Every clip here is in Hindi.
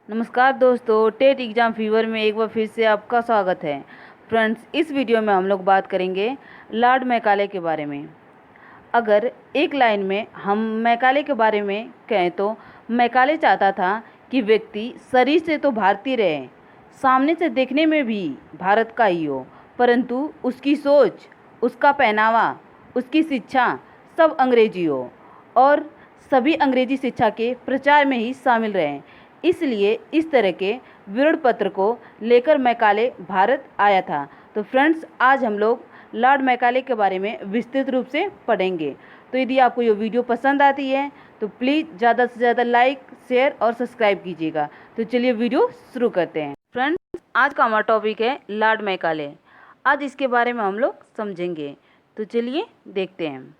नमस्कार दोस्तों, टेट एग्ज़ाम फीवर में एक बार फिर से आपका स्वागत है। फ्रेंड्स, इस वीडियो में हम लोग बात करेंगे लॉर्ड मैकाले के बारे में। अगर एक लाइन में हम मैकाले के बारे में कहें तो मैकाले चाहता था कि व्यक्ति शरीर से तो भारतीय रहे, सामने से देखने में भी भारत का ही हो, परंतु उसकी सोच, उसका पहनावा, उसकी शिक्षा सब अंग्रेजी हो और सभी अंग्रेजी शिक्षा के प्रचार में ही शामिल रहें। इसलिए इस तरह के विरोध पत्र को लेकर मैकाले भारत आया था। तो फ्रेंड्स, आज हम लोग लॉर्ड मैकाले के बारे में विस्तृत रूप से पढ़ेंगे। तो यदि आपको ये वीडियो पसंद आती है तो प्लीज़ ज़्यादा से ज़्यादा लाइक, शेयर और सब्सक्राइब कीजिएगा। तो चलिए वीडियो शुरू करते हैं। फ्रेंड्स, आज का हमारा टॉपिक है लॉर्ड मैकाले। आज इसके बारे में हम लोग समझेंगे। तो चलिए देखते हैं।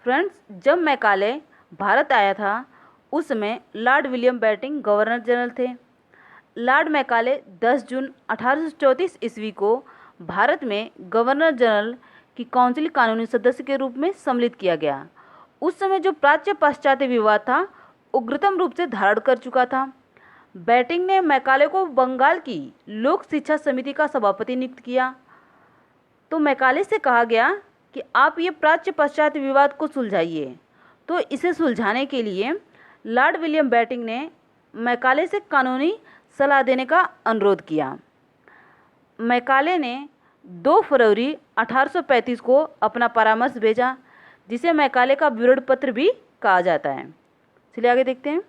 फ्रेंड्स, जब मैकाले भारत आया था उस समय Lord William Bentinck governor general थे। लॉर्ड मैकाले 10 जून 1834 ईस्वी को भारत में गवर्नर जनरल की काउंसिल कानूनी सदस्य के रूप में सम्मिलित किया गया। उस समय जो प्राच्य पाश्चात्य विवाद था उग्रतम रूप से धारण कर चुका था। बेंटिंक ने मैकाले को बंगाल की लोक शिक्षा समिति का सभापति नियुक्त किया। तो मैकाले से कहा गया कि आप ये प्राच्य पाश्चात्य विवाद को सुलझाइए। तो इसे सुलझाने के लिए लॉर्ड विलियम बेंटिंक ने मैकाले से कानूनी सलाह देने का अनुरोध किया। मैकाले ने 2 फरवरी 1835 को अपना परामर्श भेजा, जिसे मैकाले का विरोध पत्र भी कहा जाता है। चलिए आगे देखते हैं।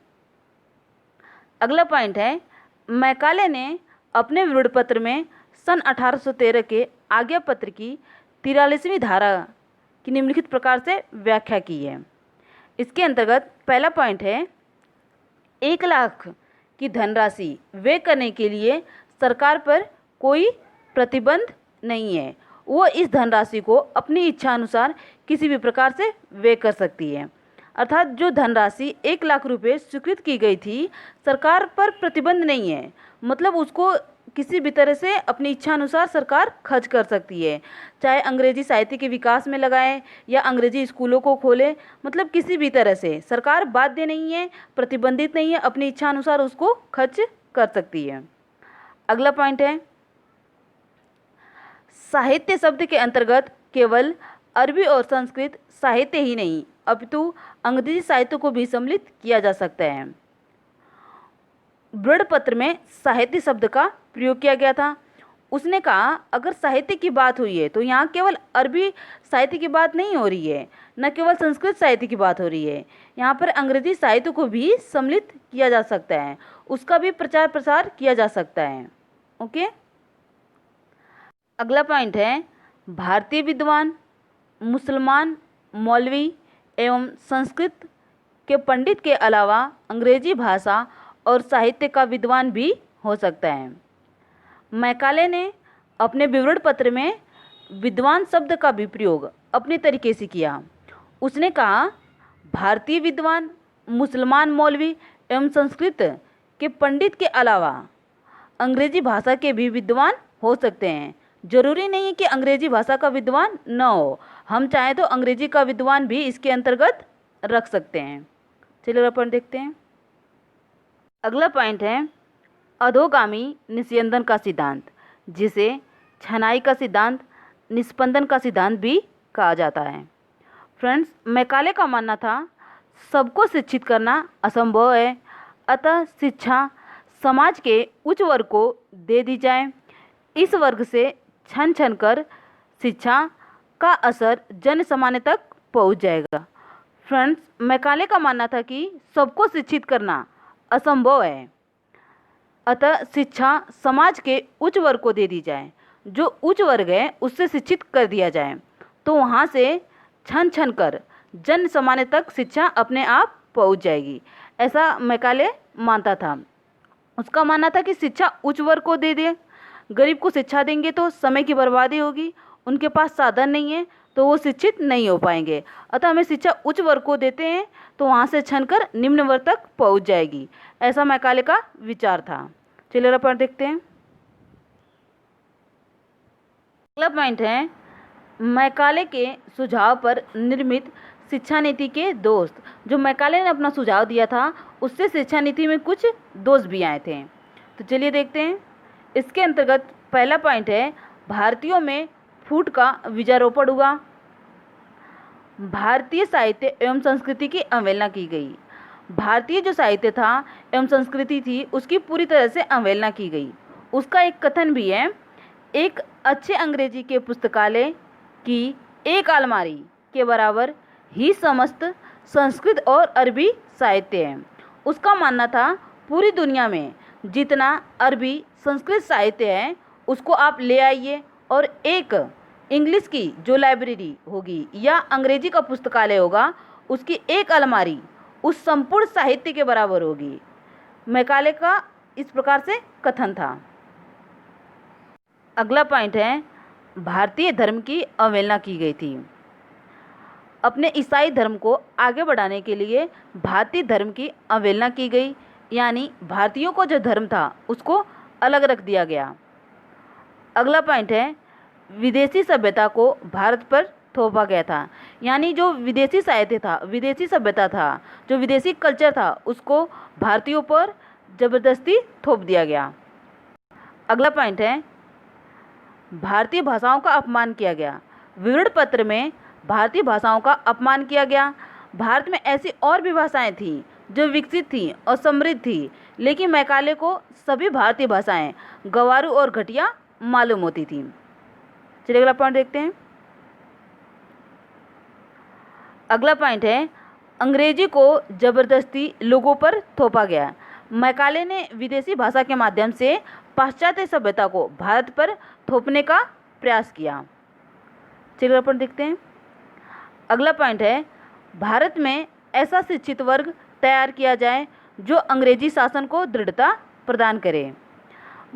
अगला पॉइंट है, मैकाले ने अपने विरोध पत्र में सन 1813 के आज्ञा पत्र की 43वीं धारा की निम्नलिखित प्रकार से व्याख्या की है। इसके अंतर्गत पहला पॉइंट है, 1 लाख की धनराशि व्यय करने के लिए सरकार पर कोई प्रतिबंध नहीं है। वो इस धनराशि को अपनी इच्छा अनुसार किसी भी प्रकार से व्यय कर सकती है। अर्थात जो धनराशि 1 लाख रुपए स्वीकृत की गई थी, सरकार पर प्रतिबंध नहीं है, मतलब उसको किसी भी तरह से अपनी इच्छा अनुसार सरकार खर्च कर सकती है, चाहे अंग्रेजी साहित्य के विकास में लगाए या अंग्रेजी स्कूलों को खोले, मतलब किसी भी तरह से सरकार बाध्य नहीं है, प्रतिबंधित नहीं है, अपनी इच्छा अनुसार उसको खर्च कर सकती है। अगला पॉइंट है, साहित्य शब्द के अंतर्गत केवल अरबी और संस्कृत साहित्य ही नहीं अपितु अंग्रेजी साहित्य को भी सम्मिलित किया जा सकता है। विरोध पत्र में साहित्य शब्द का प्रयोग किया गया था। उसने कहा, अगर साहित्य की बात हुई है तो यहाँ केवल अरबी साहित्य की बात नहीं हो रही है, न केवल संस्कृत साहित्य की बात हो रही है, यहाँ पर अंग्रेजी साहित्य को भी सम्मिलित किया जा सकता है, उसका भी प्रचार प्रसार किया जा सकता है। ओके। अगला पॉइंट है, भारतीय विद्वान, मुसलमान, मौलवी एवं संस्कृत के पंडित के अलावा अंग्रेजी भाषा और साहित्य का विद्वान भी हो सकता है। मैकाले ने अपने विवरण पत्र में विद्वान शब्द का भी प्रयोग अपने तरीके से किया। उसने कहा, भारतीय विद्वान, मुसलमान मौलवी एवं संस्कृत के पंडित के अलावा अंग्रेजी भाषा के भी विद्वान हो सकते हैं। जरूरी नहीं है कि अंग्रेजी भाषा का विद्वान न हो, हम चाहें तो अंग्रेजी का विद्वान भी इसके अंतर्गत रख सकते हैं। चलिए अपन देखते हैं। अगला पॉइंट है, अधोगामी निस्यंदन का सिद्धांत, जिसे छनाई का सिद्धांत, निस्पंदन का सिद्धांत भी कहा जाता है। फ्रेंड्स, मैकाले का मानना था सबको शिक्षित करना असंभव है, अतः शिक्षा समाज के उच्च वर्ग को दे दी जाए। इस वर्ग से छन छन कर शिक्षा का असर जन सामान्य तक पहुंच जाएगा। फ्रेंड्स, मैकाले का मानना था कि सबको शिक्षित करना असंभव है, अतः शिक्षा समाज के उच्च वर्ग को दे दी जाए। जो उच्च वर्ग है उससे शिक्षित कर दिया जाए, तो वहाँ से छन छन कर जन सामान्य तक शिक्षा अपने आप पहुँच जाएगी, ऐसा मैकाले मानता था। उसका मानना था कि शिक्षा उच्च वर्ग को दे दे, गरीब को शिक्षा देंगे तो समय की बर्बादी होगी, उनके पास साधन नहीं है तो वो शिक्षित नहीं हो पाएंगे, अतः हमें शिक्षा उच्च वर्ग को देते हैं तो वहाँ से छनकर निम्न वर्ग तक पहुँच जाएगी, ऐसा मैकाले का विचार था। चलिए अपन देखते हैं। अगला पॉइंट है, मैकाले के सुझाव पर निर्मित शिक्षा नीति के दोस्त। जो मैकाले ने अपना सुझाव दिया था उससे शिक्षा नीति में कुछ दोष भी आए थे। तो चलिए देखते हैं। इसके अंतर्गत पहला पॉइंट है, भारतीयों में फूट का बीजारोपण हुआ। भारतीय साहित्य एवं संस्कृति की अवहेलना की गई। भारतीय जो साहित्य था एवं संस्कृति थी उसकी पूरी तरह से अवहेलना की गई। उसका एक कथन भी है, एक अच्छे अंग्रेजी के पुस्तकालय की एक अलमारी के बराबर ही समस्त संस्कृत और अरबी साहित्य है। उसका मानना था पूरी दुनिया में जितना अरबी संस्कृत साहित्य है उसको आप ले आइए और एक इंग्लिश की जो लाइब्रेरी होगी या अंग्रेजी का पुस्तकालय होगा उसकी एक अलमारी उस संपूर्ण साहित्य के बराबर होगी। मैकाले का इस प्रकार से कथन था। अगला पॉइंट है, भारतीय धर्म की अवहेलना की गई थी। अपने ईसाई धर्म को आगे बढ़ाने के लिए भारतीय धर्म की अवहेलना की गई, यानी भारतीयों को जो धर्म था उसको अलग रख दिया गया। अगला पॉइंट है, विदेशी सभ्यता को भारत पर थोपा गया था, यानी जो विदेशी साहित्य था, विदेशी सभ्यता था, जो विदेशी कल्चर था उसको भारतीयों पर ज़बरदस्ती थोप दिया गया। अगला पॉइंट है, भारतीय भाषाओं का अपमान किया गया। विवरण पत्र में भारतीय भाषाओं का अपमान किया गया। भारत में ऐसी और भी भाषाएं थीं जो विकसित थीं और समृद्ध थीं, लेकिन मैकाले को सभी भारतीय भाषाएं गंवारू और घटिया मालूम होती थीं। चलिए अगला पॉइंट देखते हैं। अगला पॉइंट है, अंग्रेजी को ज़बरदस्ती लोगों पर थोपा गया। मैकाले ने विदेशी भाषा के माध्यम से पाश्चात्य सभ्यता को भारत पर थोपने का प्रयास किया। चलिए अगला पॉइंट देखते हैं। अगला पॉइंट है, भारत में ऐसा शिक्षित वर्ग तैयार किया जाए जो अंग्रेजी शासन को दृढ़ता प्रदान करे।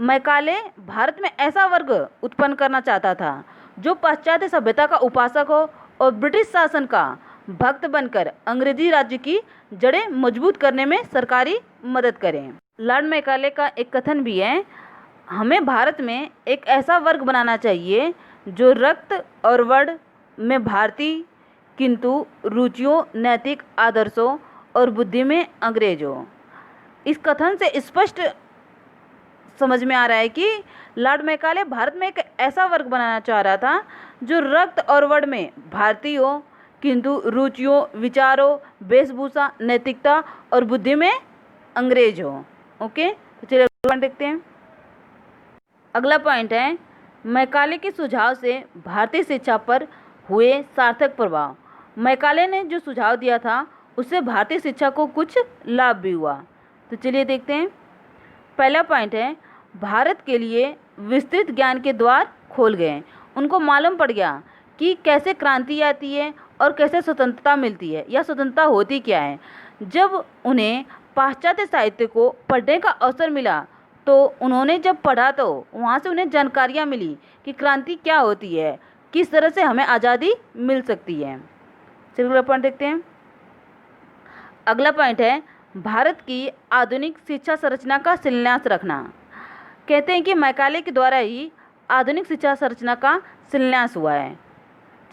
मैकाले भारत में ऐसा वर्ग उत्पन्न करना चाहता था जो पाश्चात्य सभ्यता का उपासक हो और ब्रिटिश शासन का भक्त बनकर अंग्रेजी राज्य की जड़ें मजबूत करने में सरकारी मदद करें। लॉर्ड मैकाले का एक कथन भी है, हमें भारत में एक ऐसा वर्ग बनाना चाहिए जो रक्त और वर्ण में भारतीय किंतु रुचियों, नैतिक आदर्शों और बुद्धि में अंग्रेज हो। इस कथन से स्पष्ट समझ में आ रहा है कि लॉर्ड मैकाले भारत में एक ऐसा वर्ग बनाना चाह रहा था जो रक्त और वर्ण में भारतीय हो किंतु रुचियों, विचारों, वेशभूषा, नैतिकता और बुद्धि में अंग्रेज हो। ओके, तो चलिए अगला पॉइंट देखते हैं। अगला पॉइंट है, मैकाले के सुझाव से भारतीय शिक्षा पर हुए सार्थक प्रभाव। मैकाले ने जो सुझाव दिया था उससे भारतीय शिक्षा को कुछ लाभ भी हुआ। तो चलिए देखते हैं। पहला पॉइंट है, भारत के लिए विस्तृत ज्ञान के द्वार खोल गए। उनको मालूम पड़ गया कि कैसे क्रांति आती है और कैसे स्वतंत्रता मिलती है या स्वतंत्रता होती क्या है। जब उन्हें पाश्चात्य साहित्य को पढ़ने का अवसर मिला तो उन्होंने जब पढ़ा तो वहाँ से उन्हें जानकारियाँ मिली कि क्रांति क्या होती है, किस तरह से हमें आज़ादी मिल सकती है। चलिए अगला पॉइंट देखते हैं। अगला पॉइंट है, भारत की आधुनिक शिक्षा संरचना का शिलान्यास रखना। कहते हैं कि मैकाले के द्वारा ही आधुनिक शिक्षा संरचना का शिलान्यास हुआ है।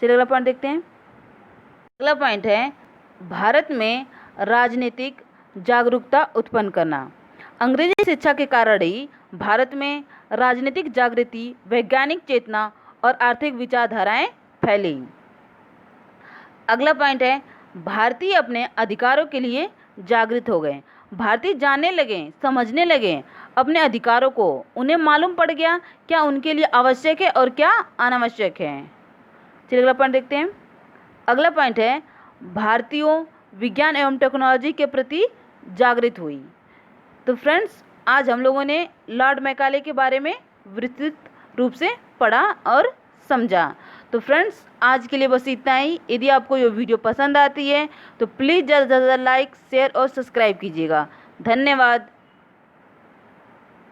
चलिए अगला पॉइंट देखते हैं। अगला पॉइंट है, भारत में राजनीतिक जागरूकता उत्पन्न करना। अंग्रेजी शिक्षा के कारण ही भारत में राजनीतिक जागृति, वैज्ञानिक चेतना और आर्थिक विचारधाराएं फैली। अगला पॉइंट है, भारतीय अपने अधिकारों के लिए जागृत हो गए। भारतीय जानने लगे, समझने लगे अपने अधिकारों को। उन्हें मालूम पड़ गया क्या उनके लिए आवश्यक है और क्या अनावश्यक है। चलिए अगला पॉइंट देखते हैं। अगला पॉइंट है, भारतीयों विज्ञान एवं टेक्नोलॉजी के प्रति जागृत हुई। तो फ्रेंड्स, आज हम लोगों ने लॉर्ड मैकाले के बारे में विस्तृत रूप से पढ़ा और समझा। तो फ्रेंड्स, आज के लिए बस इतना ही। यदि आपको ये वीडियो पसंद आती है तो प्लीज़ ज़्यादा से ज़्यादा लाइक, शेयर और सब्सक्राइब कीजिएगा। धन्यवाद।